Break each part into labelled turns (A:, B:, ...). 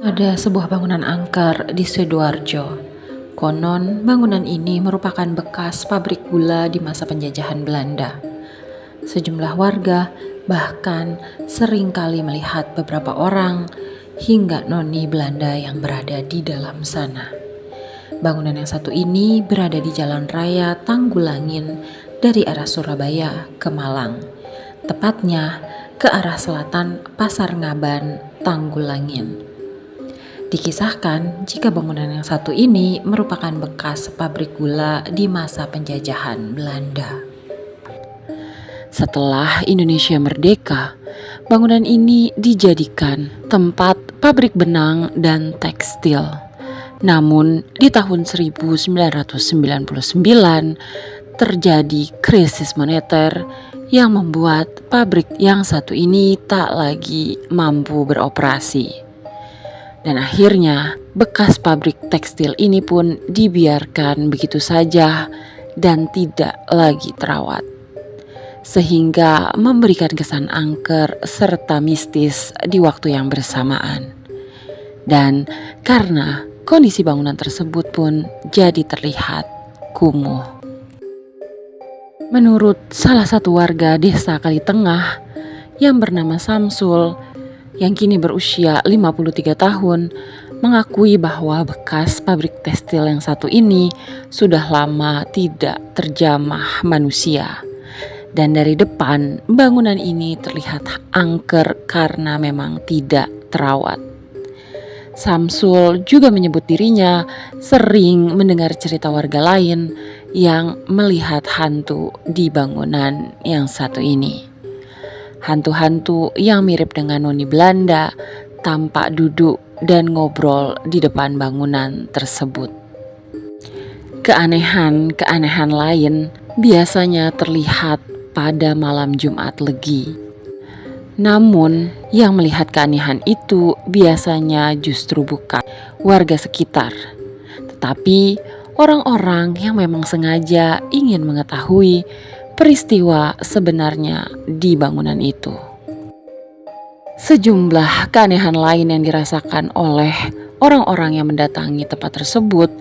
A: Ada sebuah bangunan angker di Sidoarjo. Konon, bangunan ini merupakan bekas pabrik gula di masa penjajahan Belanda. Sejumlah warga bahkan sering kali melihat beberapa orang hingga noni Belanda yang berada di dalam sana. Bangunan yang satu ini berada di Jalan Raya Tanggulangin dari arah Surabaya ke Malang. Tepatnya ke arah selatan Pasar Ngaban, Tanggulangin. Dikisahkan jika bangunan yang satu ini merupakan bekas pabrik gula di masa penjajahan Belanda. Setelah Indonesia merdeka, bangunan ini dijadikan tempat pabrik benang dan tekstil. Namun di tahun 1999 terjadi krisis moneter yang membuat pabrik yang satu ini tak lagi mampu beroperasi. Dan akhirnya bekas pabrik tekstil ini pun dibiarkan begitu saja dan tidak lagi terawat. Sehingga memberikan kesan angker serta mistis di waktu yang bersamaan. Dan karena kondisi bangunan tersebut pun jadi terlihat kumuh. Menurut salah satu warga desa Kalitengah yang bernama Samsul, yang kini berusia 53 tahun, mengakui bahwa bekas pabrik tekstil yang satu ini sudah lama tidak terjamah manusia. Dan dari depan, bangunan ini terlihat angker karena memang tidak terawat. Samsul juga menyebut dirinya sering mendengar cerita warga lain yang melihat hantu di bangunan yang satu ini. Hantu-hantu yang mirip dengan noni Belanda tampak duduk dan ngobrol di depan bangunan tersebut. Keanehan lain biasanya terlihat pada malam Jumat Legi. Namun yang melihat keanehan itu biasanya justru bukan warga sekitar, tetapi orang-orang yang memang sengaja ingin mengetahui peristiwa sebenarnya di bangunan itu. Sejumlah keanehan lain yang dirasakan oleh orang-orang yang mendatangi tempat tersebut,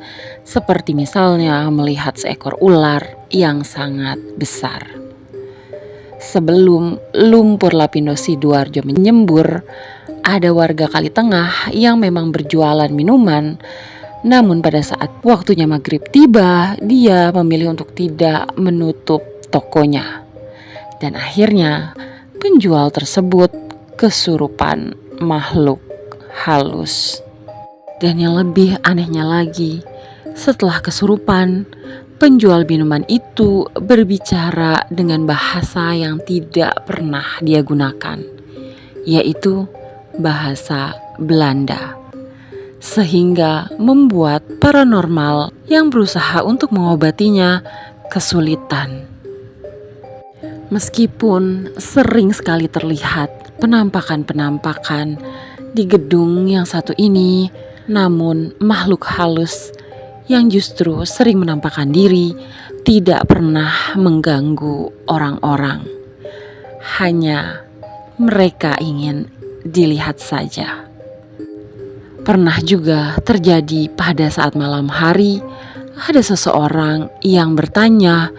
A: seperti misalnya melihat seekor ular yang sangat besar. Sebelum lumpur Lapindo Sidoarjo menyembur, ada warga Kalitengah yang memang berjualan minuman. Namun pada saat waktunya maghrib tiba, dia memilih untuk tidak menutup tokonya. Dan akhirnya penjual tersebut kesurupan makhluk halus. Dan yang lebih anehnya lagi, setelah kesurupan, penjual minuman itu berbicara dengan bahasa yang tidak pernah dia gunakan, yaitu bahasa Belanda. Sehingga membuat paranormal yang berusaha untuk mengobatinya kesulitan. Meskipun sering sekali terlihat penampakan-penampakan di gedung yang satu ini, namun makhluk halus yang justru sering menampakkan diri tidak pernah mengganggu orang-orang. Hanya mereka ingin dilihat saja. Pernah juga terjadi pada saat malam hari, ada seseorang yang bertanya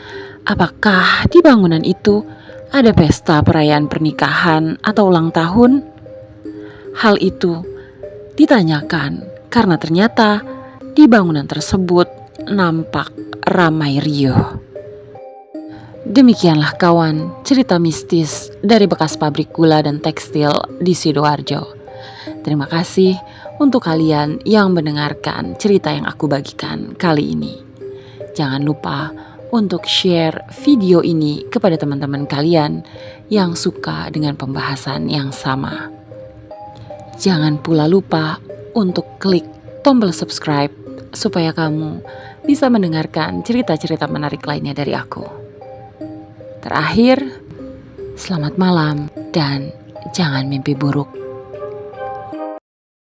A: apakah di bangunan itu ada pesta perayaan pernikahan atau ulang tahun. Hal itu ditanyakan karena ternyata di bangunan tersebut nampak ramai riuh. Demikianlah kawan, cerita mistis dari bekas pabrik gula dan tekstil di Sidoarjo. Terima kasih untuk kalian yang mendengarkan cerita yang aku bagikan kali ini. Jangan lupa untuk share video ini kepada teman-teman kalian yang suka dengan pembahasan yang sama. Jangan pula lupa untuk klik tombol subscribe supaya kamu bisa mendengarkan cerita-cerita menarik lainnya dari aku. Terakhir, selamat malam dan jangan mimpi buruk.